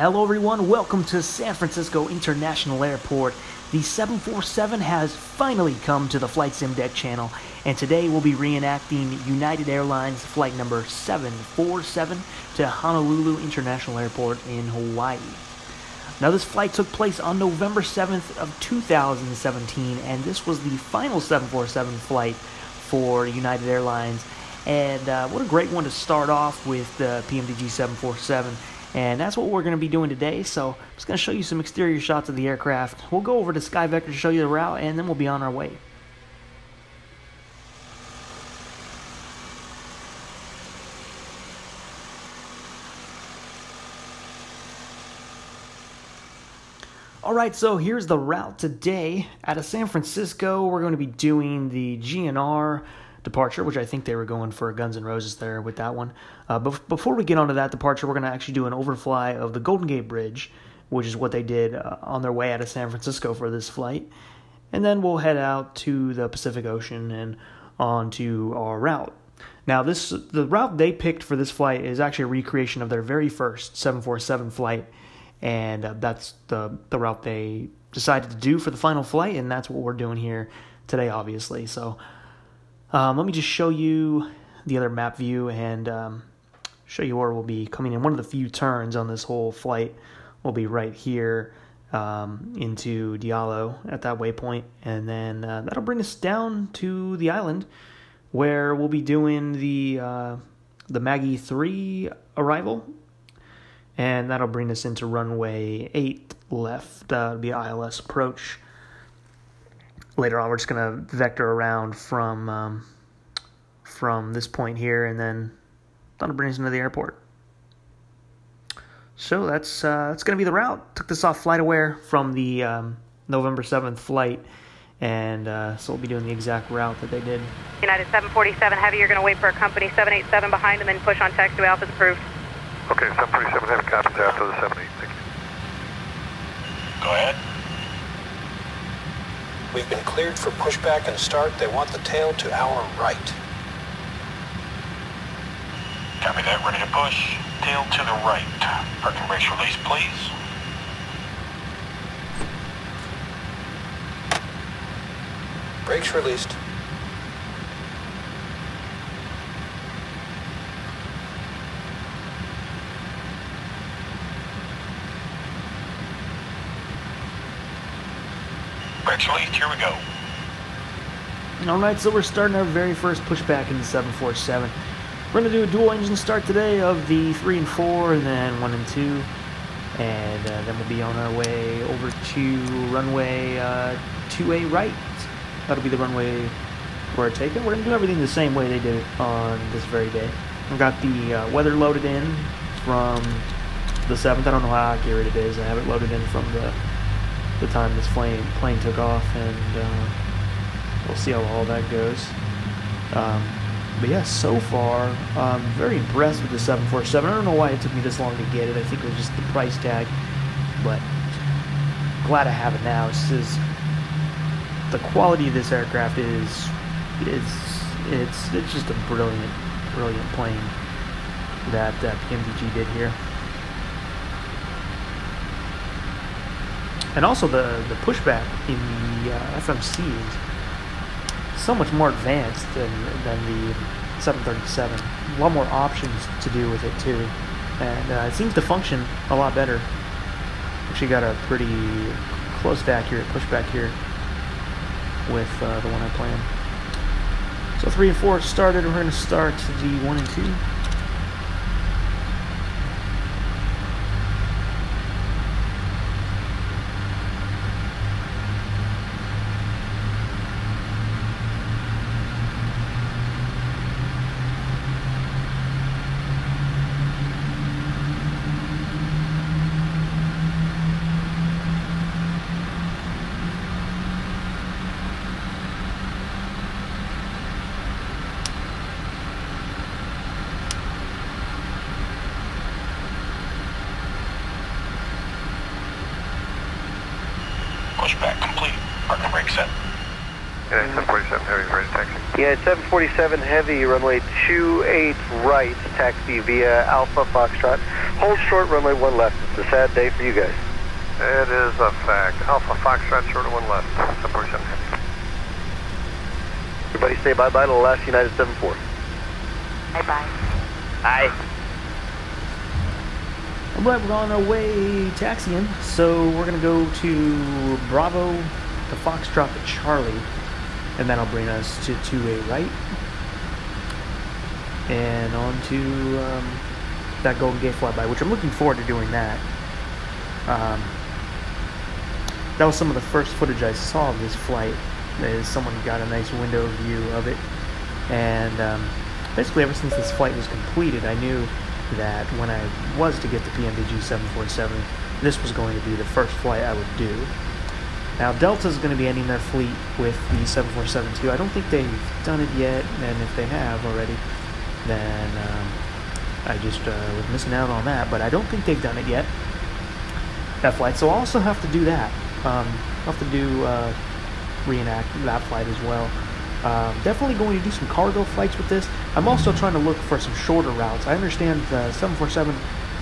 Hello everyone, welcome to San Francisco International Airport. The 747 has finally come to the Flight Sim Deck channel, and today we'll be reenacting United Airlines flight number 747 to Honolulu International Airport in Hawaii. Now this flight took place on November 7th of 2017, and this was the final 747 flight for United Airlines. And what a great one to start off with the PMDG 747. And that's what we're going to be doing today. So I'm just going to show you some exterior shots of the aircraft. We'll go over to Sky Vector to show you the route, and then we'll be on our way. Alright, so here's the route today. Out of San Francisco, we're going to be doing the GNR departure, which I think they were going for Guns N' Roses there with that one. But before we get onto that departure, we're going to actually do an overfly of the Golden Gate Bridge, which is what they did on their way out of San Francisco for this flight. And then we'll head out to the Pacific Ocean and on to our route. Now, the route they picked for this flight is actually a recreation of their very first 747 flight, and that's the route they decided to do for the final flight, and that's what we're doing here today, obviously. So let me just show you the other map view and show you where we'll be coming in. One of the few turns on this whole flight will be right here into Diallo at that waypoint, and then that'll bring us down to the island where we'll be doing the Maggie 3 arrival, and that'll bring us into runway 8 left. That'll be ILS approach. Later on, we're just going to vector around from this point here, and then that'll bring us into the airport. So that's going to be the route. Took this off FlightAware from the November 7th flight, and so we'll be doing the exact route that they did. United 747 Heavy, you're going to wait for a company 787 behind and then push on taxiway. Alpha's approved. Okay, 747 Heavy copies after the 786. Go ahead. We've been cleared for pushback and start. They want the tail to our right. Copy that, ready to push. Tail to the right. Parking brakes release, please. Brakes released. Brakes released, here we go. Alright, so we're starting our very first pushback in the 747. We're going to do a dual engine start today of the 3 and 4, and then 1 and 2. And then we'll be on our way over to runway 2A right. That'll be the runway we're taking. We're going to do everything the same way they did it on this very day. We've got the weather loaded in from the 7th. I don't know how accurate it is. I have it loaded in from the time this plane took off, and we'll see how all that goes. But yeah, so far, I'm very impressed with the 747. I don't know why it took me this long to get it. I think it was just the price tag, but glad I have it now. It's the quality of this aircraft is it's just a brilliant plane that PMDG did here. And also the pushback in the FMC is so much more advanced than the 737. A lot more options to do with it too, and it seems to function a lot better. Actually got a pretty close to accurate pushback here with the one I planned. So 3 and 4 started, and we're going to start the 1 and 2. Pushback complete. Parking brake set. United 747 Heavy, ready to taxi. United 747 Heavy, runway 28 right, taxi via Alpha Foxtrot. Hold short, runway 1 left. It's a sad day for you guys. It is a fact. Alpha Foxtrot, short of 1 left, 747 Heavy. Everybody say bye-bye to the last United 74. Bye-bye. Bye. All right, we're on our way taxiing. So we're going to go to Bravo to Foxtrot to Charlie. And that'll bring us to 2A right. And on to that Golden Gate flyby, which I'm looking forward to doing that. That was some of the first footage I saw of this flight. Someone got a nice window view of it. And basically ever since this flight was completed, I knew that when I was to get the PMDG 747, this was going to be the first flight I would do. Now Delta's going to be ending their fleet with the 747-2. I don't think they've done it yet, and if they have already, then I just was missing out on that, but I don't think they've done it yet, that flight, so I'll also have to do that. I'll have to do reenact that flight as well. Definitely going to do some cargo flights with this. I'm also trying to look for some shorter routes. I understand the 747,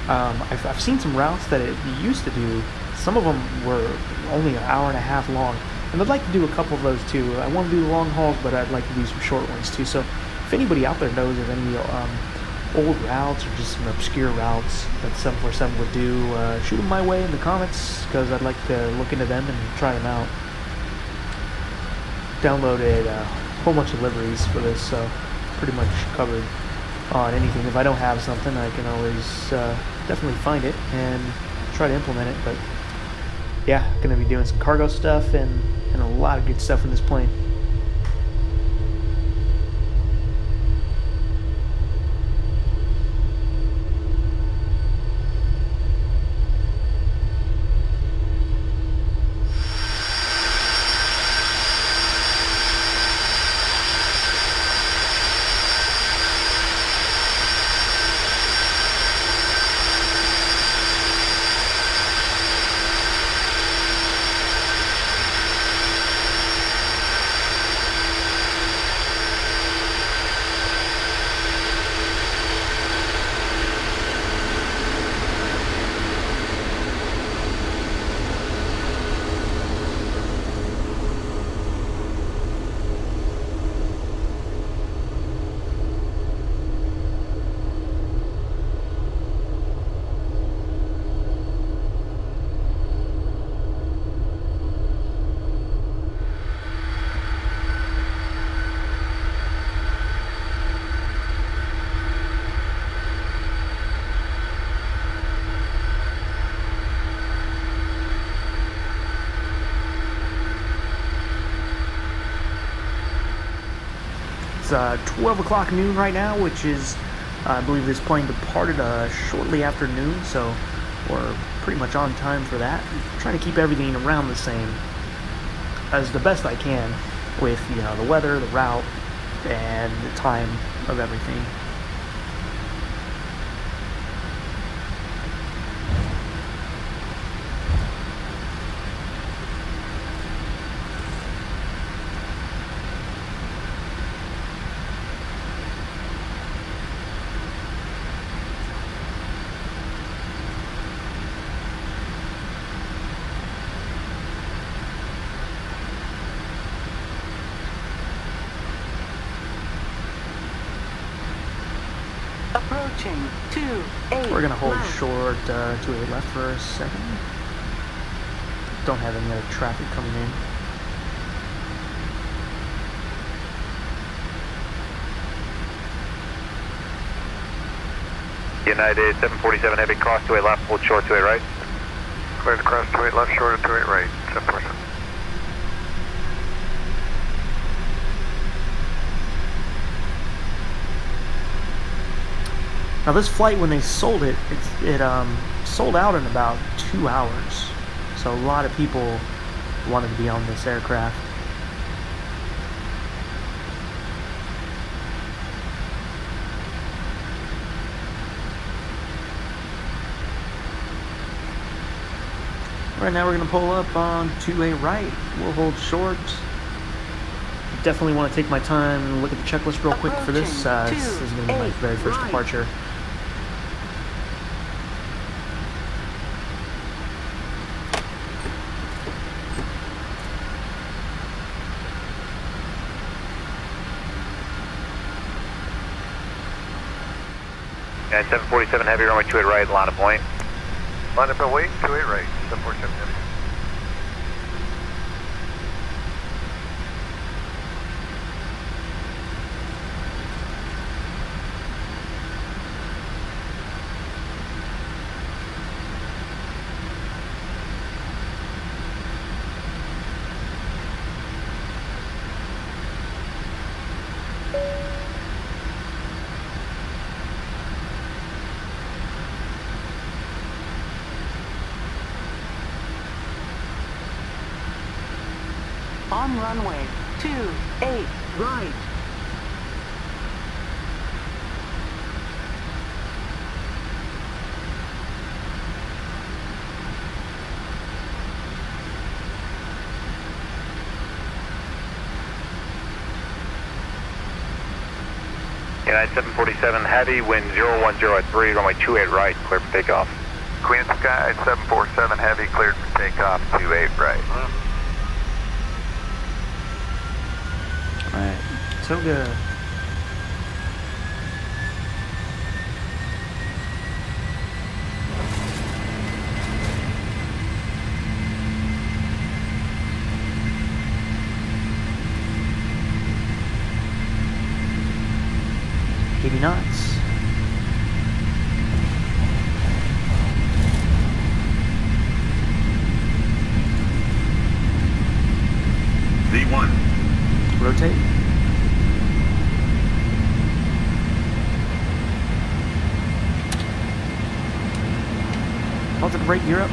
I've seen some routes that it used to do. Some of them were only an hour and a half long, and I'd like to do a couple of those too. I want to do the long hauls, but I'd like to do some short ones too. So if anybody out there knows of any old routes or just some obscure routes that 747 would do, shoot them my way in the comments, because I'd like to look into them and try them out. Downloaded a whole bunch of liveries for this, so pretty much covered on anything. If I don't have something, I can always definitely find it and try to implement it. But yeah, gonna be doing some cargo stuff and a lot of good stuff in this plane. It's 12 o'clock noon right now, which is, I believe this plane departed shortly after noon, so we're pretty much on time for that. I'm trying to keep everything around the same as the best I can with, you know, the weather, the route, and the time of everything. Approaching 2-8. We're gonna hold left. short 2-8 left for a second. Don't have any other traffic coming in. United 747 Heavy, cross 2-8 left, hold short 2-8 right. Cleared across 28 left, short of 28 right, 747. Now this flight, when they sold it, it sold out in about 2 hours. So a lot of people wanted to be on this aircraft. Right now we're going to pull up on 2A right. We'll hold short. definitely want to take my time and look at the checklist real quick for this. This is going to be my very first departure. Yeah, 747 Heavy, runway 28 right, line of point. Line up and wait, 28 right, 747 Heavy. On runway 28 right. United 747 Heavy, wind 010 at 3, runway 28 right, clear for takeoff. Queen Sky 747 Heavy, cleared for takeoff, 28 right. Alright, so good. Knots. V1. Rotate. Hold to the brake, gear up.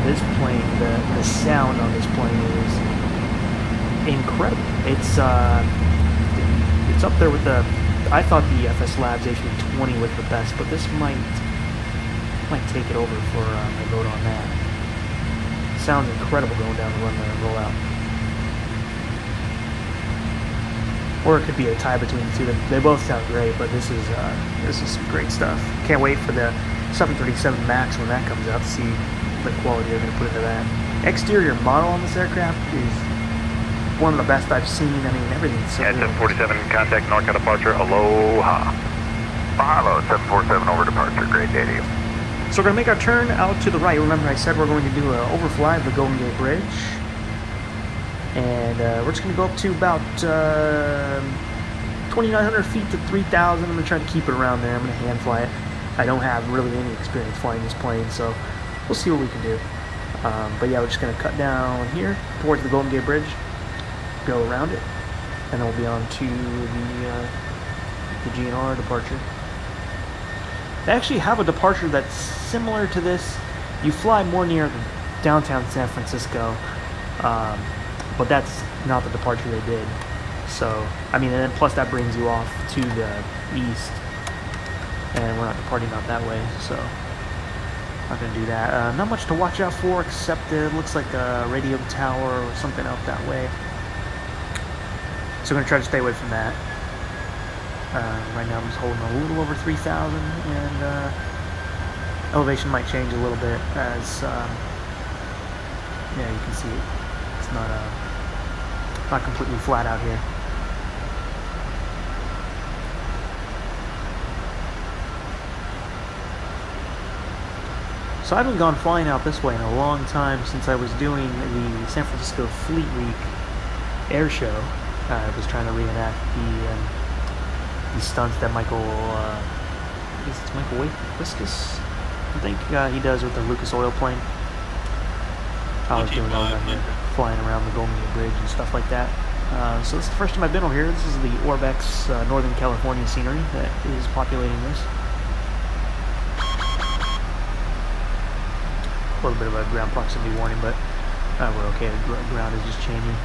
This plane, the sound on this plane is incredible. It's up there with the. I thought the FS Labs A320 was the best, but this might take it over for my vote on that. Sounds incredible going down the runway and roll out. Or it could be a tie between the two. They both sound great, but this is some great stuff. Can't wait for the 737 MAX when that comes out to see the quality they're going to put into that. Exterior model on this aircraft is one of the best I've seen. I mean, everything's so Yeah, 747, contact NORCA departure, aloha. Mahalo, 747 over departure, great day to you. So we're going to make our turn out to the right. Remember I said we're going to do an overfly of the Golden Gate Bridge. And we're just going to go up to about 2,900 feet to 3,000. I'm going to try to keep it around there. I'm going to hand fly it. I don't have really any experience flying this plane, so we'll see what we can do. But yeah, we're just going to cut down here towards the Golden Gate Bridge, go around it, and then we'll be on to the GNR departure. They actually have a departure that's similar to this. You fly more near downtown San Francisco, but that's not the departure they did. So, I mean, and then plus that brings you off to the east, and we're not departing out that way, so not going to do that. Not much to watch out for, except it looks like a radio tower or something out that way. So I'm going to try to stay away from that. Right now I'm just holding a little over 3,000, and elevation might change a little bit as, yeah, you can see it. It's not completely flat out here. So I haven't gone flying out this way in a long time, since I was doing the San Francisco Fleet Week air show. I was trying to reenact the stunts that Michael, I guess it's Michael Wiskus, I think he does with the Lucas Oil plane. I was doing all that, flying around the Golden Gate Bridge and stuff like that. So this is the first time I've been over here. This is the Orbx Northern California scenery that is populating this. A little bit of a ground proximity warning, but we're okay. The ground is just changing.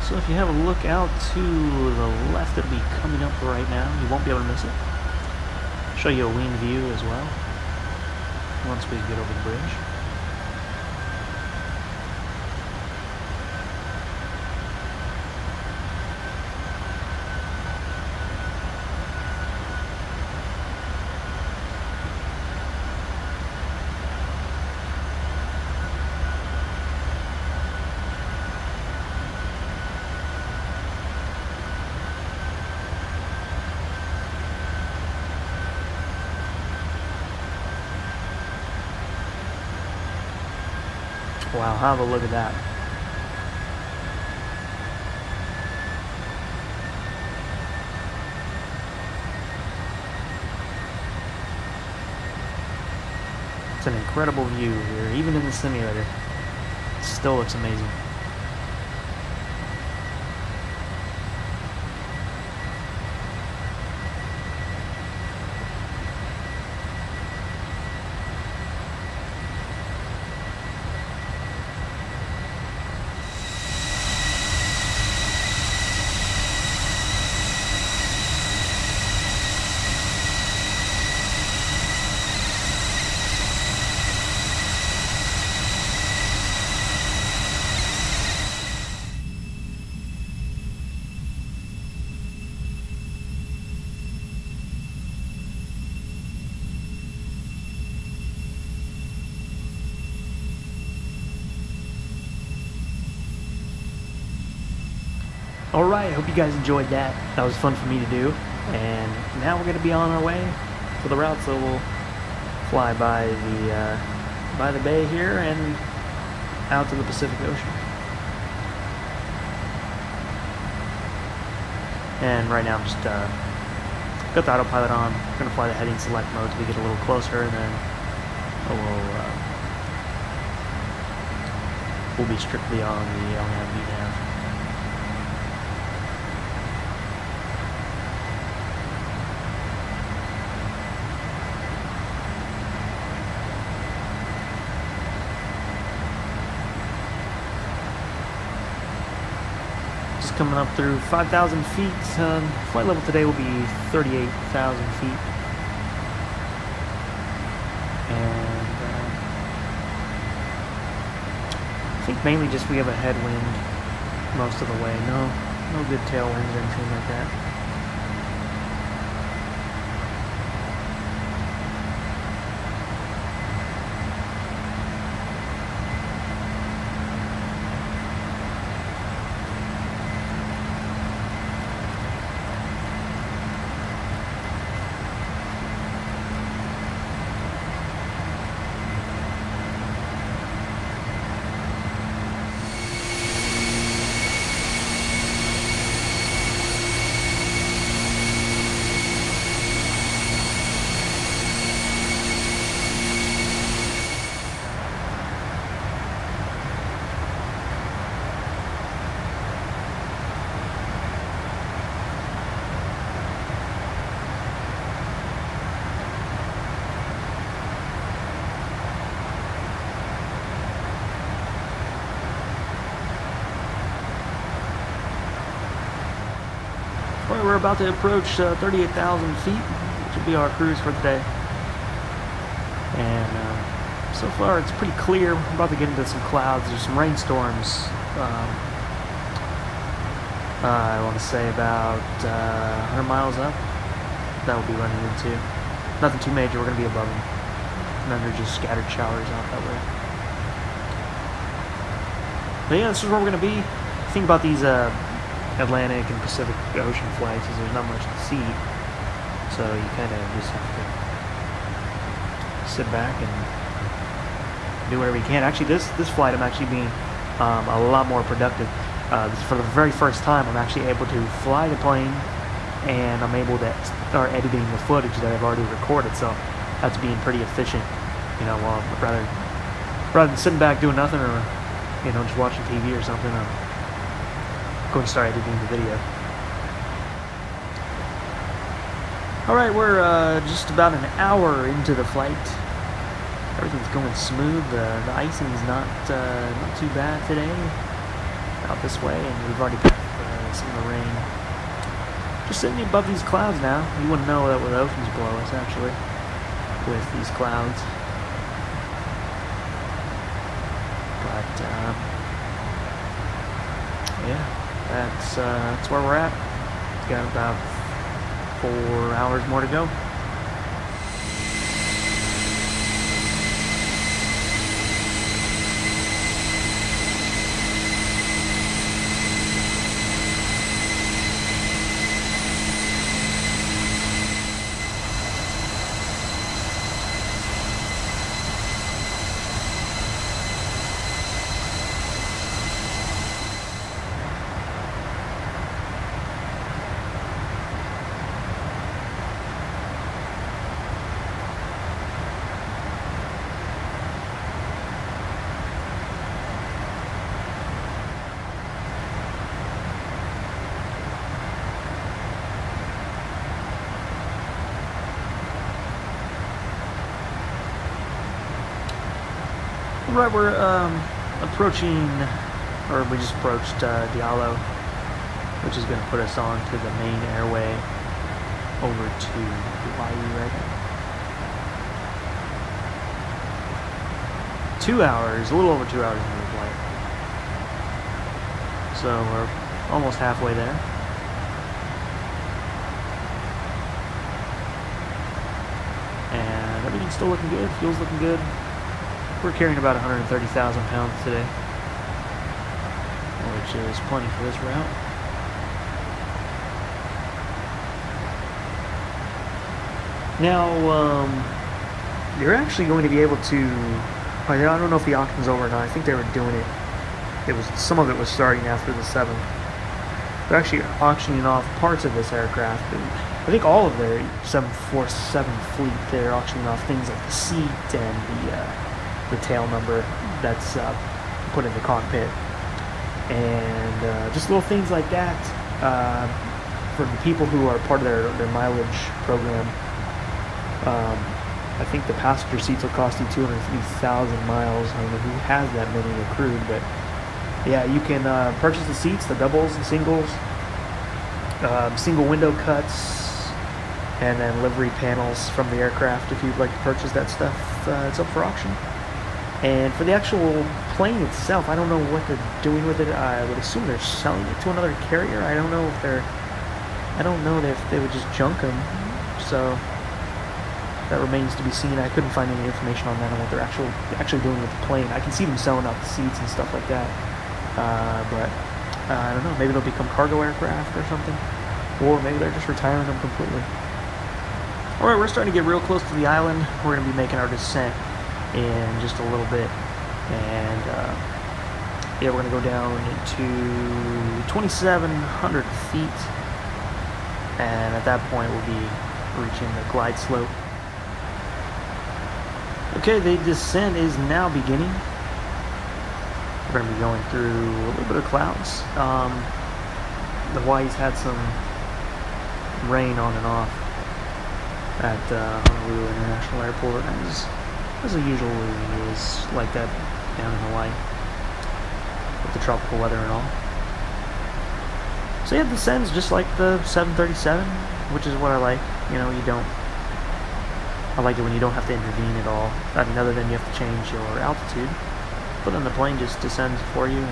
So if you have a look out to the left, it'll be coming up right now. You won't be able to miss it. Show you a wing view as well once we get over the bridge. Wow, have a look at that. It's an incredible view here, even in the simulator. It still looks amazing. Alright, I hope you guys enjoyed that. That was fun for me to do. And now we're going to be on our way to the route, so we'll fly by the bay here and out to the Pacific Ocean. And right now I'm just got the autopilot on. I'm going to fly the heading select mode till we get a little closer, and then we'll be strictly on the LNAV VNAV. Coming up through 5,000 feet. Flight level today will be 38,000 feet. And I think mainly just we have a headwind most of the way. No good tailwinds or anything like that. We're about to approach 38,000 feet, which will be our cruise for the day. And so far it's pretty clear. We're about to get into some clouds. There's some rainstorms. I want to say about 100 miles up that we'll be running into. Nothing too major. We're going to be above them. And then there's just scattered showers out that way. But yeah, this is where we're going to be. Think about these Atlantic and Pacific Ocean flights is there's not much to see, so you kind of just have to sit back and do whatever you can. Actually, this flight I'm actually being a lot more productive. For the very first time, I'm actually able to fly the plane, and I'm able to start editing the footage that I've already recorded. So that's being pretty efficient. You know, while rather than sitting back doing nothing, or just watching TV or something. Going to start editing the video. Alright, we're just about an hour into the flight. Everything's going smooth. The icing's not too bad today. out this way, and we've already passed some of the rain. Just sitting above these clouds now. You wouldn't know that with oceans below us, actually, with these clouds. But yeah, that's where we're at. Got about 4 hours more to go. Right, we're approaching, or we just approached Diallo, which is going to put us on to the main airway over to Hawaii right now. 2 hours, a little over 2 hours into the flight. So we're almost halfway there. And everything's still looking good, fuel's looking good. We're carrying about 130,000 pounds today, which is plenty for this route. Now, you're actually going to be able to, I don't know if the auction's over or not. I think they were doing it. Some of it was starting after the 7th. They're actually auctioning off parts of this aircraft. And I think all of their 747 fleet, they're auctioning off things like the seat and the tail number that's put in the cockpit, and just little things like that for the people who are part of their mileage program. I think the passenger seats will cost you 250,000 miles. I don't know who has that many accrued, but yeah, you can purchase the seats, the doubles, the singles, single window cuts, and then livery panels from the aircraft if you'd like to purchase that stuff. It's up for auction. And for the actual plane itself, I don't know what they're doing with it. I would assume they're selling it to another carrier. I don't know if they would just junk them. So that remains to be seen. I couldn't find any information on that, on what they're actually doing with the plane. I can see them selling out the seats and stuff like that. But I don't know. Maybe they'll become cargo aircraft or something. Or maybe they're just retiring them completely. Alright, we're starting to get real close to the island. We're going to be making our descent in just a little bit, and yeah, we're gonna go down to 2,700 feet, and at that point we'll be reaching the glide slope. Okay, the descent is now beginning. We're gonna be going through a little bit of clouds. The Hawaii's had some rain on and off at Honolulu International Airport, as it usually is like that down in Hawaii with the tropical weather and all. So yeah, the descent's just like the 737, which is what I like. You know, I like it when you don't have to intervene at all. I mean, other than you have to change your altitude, but then the plane just descends for you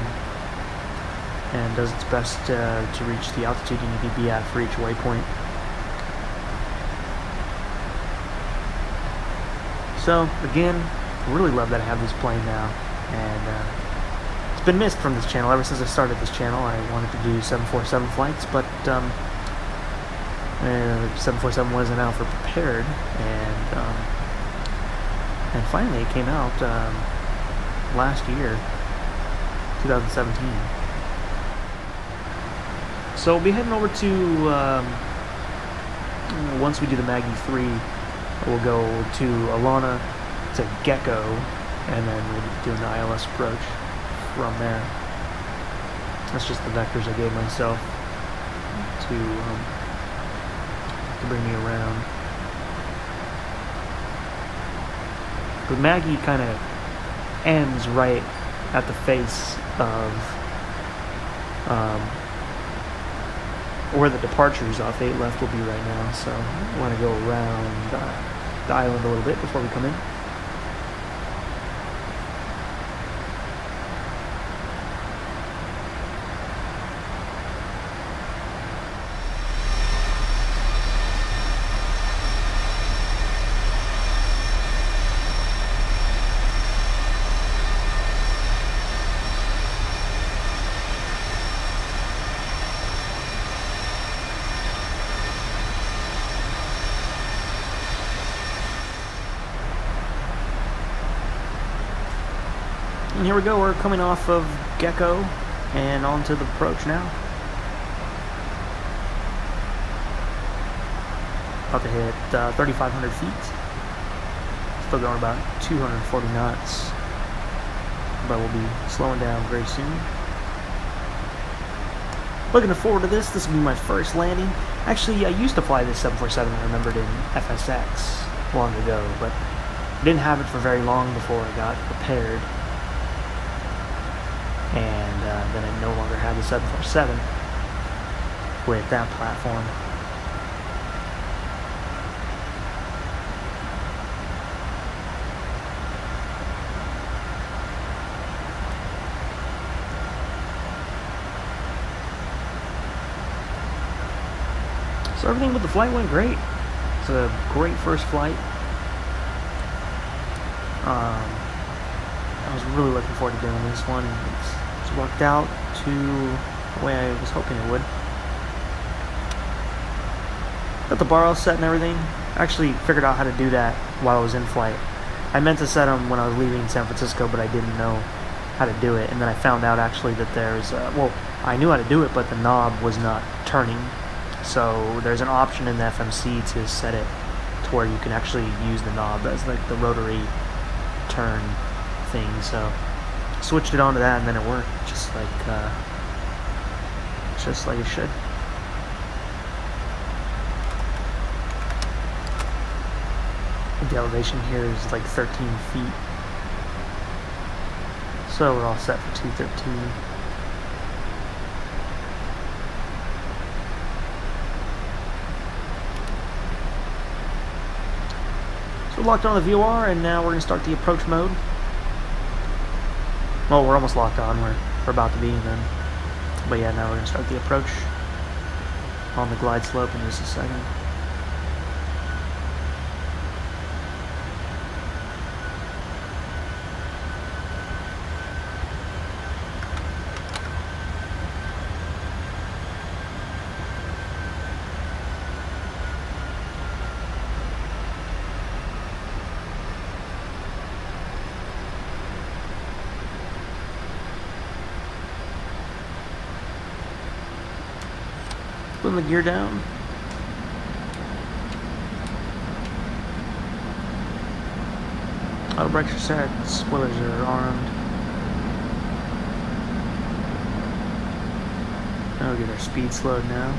and does its best to reach the altitude you need to be at for each waypoint. So, again, I really love that I have this plane now, and it's been missed from this channel. Ever since I started this channel, I wanted to do 747 flights, but 747 wasn't out for prepared, and finally it came out last year, 2017. So we'll be heading over to, once we do the Maggie 3, we'll go to Alana, to Gecko, and then we'll be doing the ILS approach from there. That's just the vectors I gave myself to bring me around. But Maggie kind of ends right at the face of where the departures off 8 left will be right now. So I want to go around the island a little bit before we come in. And here we go, we're coming off of Gecko and onto the approach now. About to hit 3,500 feet. Still going about 240 knots. But we'll be slowing down very soon. Looking forward to this. This will be my first landing. Actually, I used to fly this 747, I remembered, in FSX long ago, but I didn't have it for very long before I got prepared. And then I no longer had the 747 with that platform. So everything with the flight went great. It's a great first flight. I was really looking forward to doing this one. It's worked out to the way I was hoping it would. Got the bar all set and everything. I actually figured out how to do that while I was in flight. I meant to set them when I was leaving San Francisco, but I didn't know how to do it. And then I found out actually that there's, well, I knew how to do it, but the knob was not turning. So there's an option in the FMC to set it to where you can actually use the knob as like the rotary turn thing. So switched it on to that, and then it worked just like it should. The elevation here is like 13 feet, so we're all set for 213. So we're locked on the VOR, and now we're going to start the approach mode. Well, we're almost locked on. We're about to be then. But yeah, now we're going to start the approach on the glide slope in just a second. Putting the gear down. Auto brakes are set, spoilers are armed. Now we'll get our speed slowed now.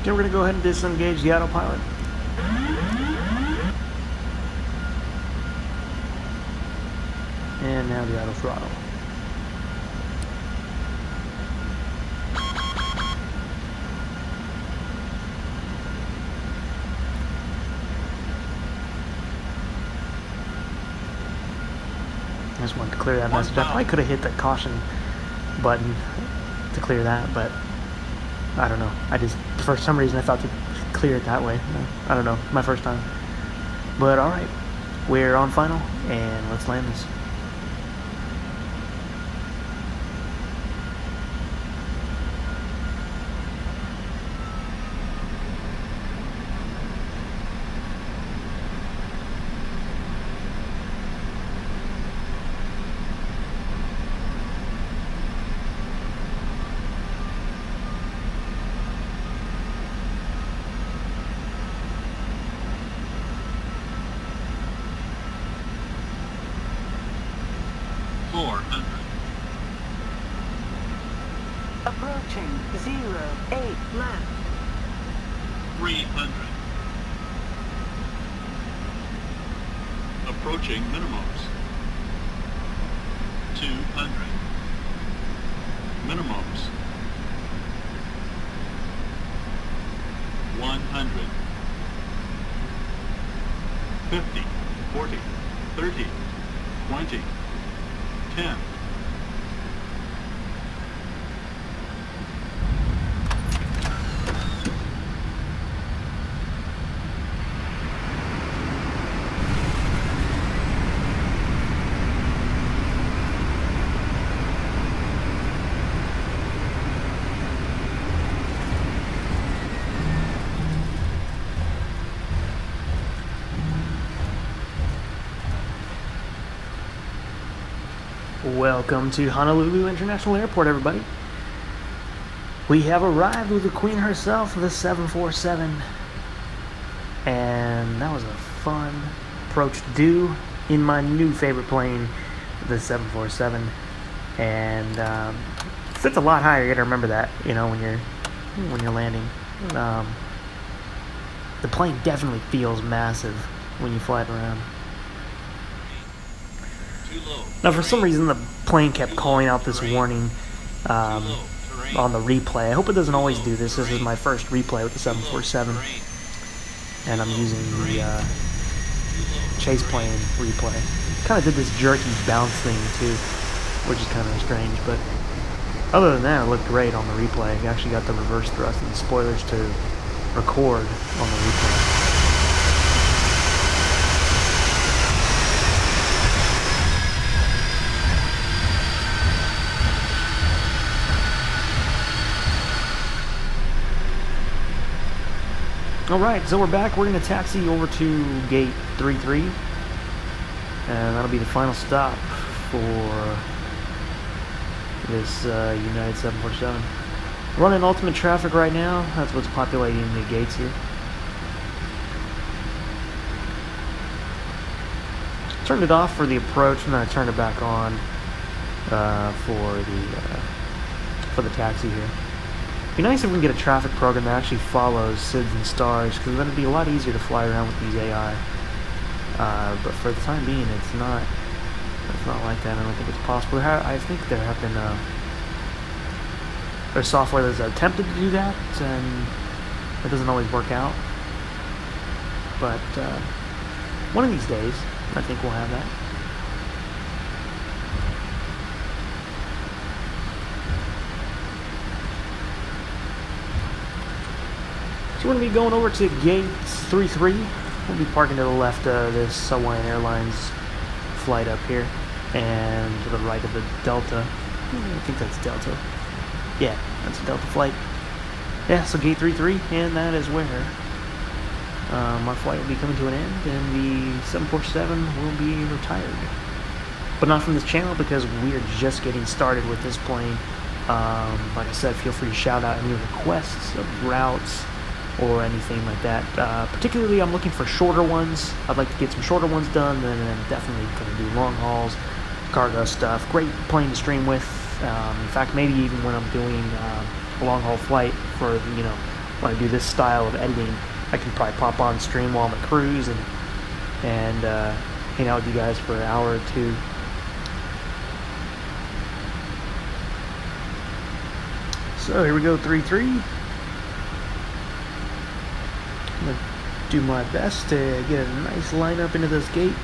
Okay, we're going to go ahead and disengage the autopilot. And now the auto throttle. I just wanted to clear that message. I probably could have hit the caution button to clear that, but I don't know. I just, for some reason, I thought to clear it that way. I don't know. My first time. But alright. We're on final, and let's land this. Approaching 08 left. 300. Approaching minimums. 200. Minimums. 100. 50, 40, 30, 20, 10. Welcome to Honolulu International Airport, everybody. We have arrived with the Queen herself, the 747. And that was a fun approach to do in my new favorite plane, the 747. And it sits a lot higher. You gotta remember that, you know, when you're landing. The plane definitely feels massive when you fly it around. Now, for some reason, the plane kept calling out this warning on the replay. I hope it doesn't always do this. This is my first replay with the 747, and I'm using the chase plane replay. Kind of did this jerky bounce thing too, which is kind of strange. But other than that, it looked great on the replay. You actually got the reverse thrust and the spoilers to record on the replay. Alright, so we're back. We're going to taxi over to gate 33, and that'll be the final stop for this United 747. Running ultimate traffic right now. That's what's populating the gates here. Turned it off for the approach, and then I turned it back on for the taxi here. It'd be nice if we can get a traffic program that actually follows SIDS and stars, because then it'd be a lot easier to fly around with these AI. But for the time being, it's not like that. I don't think it's possible. I think there have been there's software that's attempted to do that, and it doesn't always work out. But one of these days, I think we'll have that. So we're going to be going over to gate 33. We'll be parking to the left of this Hawaiian Airlines flight up here, and to the right of the Delta. I think that's Delta. Yeah, that's a Delta flight. Yeah, so gate 33, and that is where our flight will be coming to an end, and the 747 will be retired. But not from this channel, because we are just getting started with this plane. Like I said, feel free to shout out any requests of routes or anything like that. Particularly, I'm looking for shorter ones. I'd like to get some shorter ones done, and then definitely going to do long hauls, cargo stuff. Great plane to stream with. In fact, maybe even when I'm doing a long haul flight for, you know, when I do this style of editing, I can probably pop on stream while I'm at cruise and hang out with you guys for an hour or two. So here we go, 3-3. I'm gonna do my best to get a nice lineup into this gate.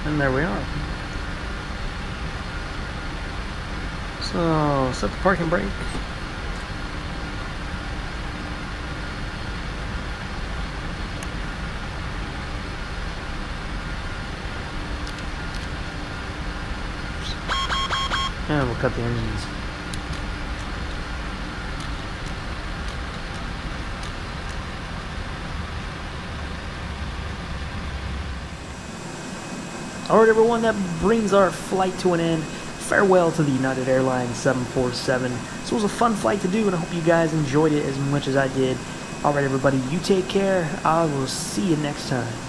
And there we are. So, set the parking brake. And we'll cut the engines. Alright everyone, that brings our flight to an end. Farewell to the United Airlines 747. This was a fun flight to do, and I hope you guys enjoyed it as much as I did. Alright everybody, you take care. I will see you next time.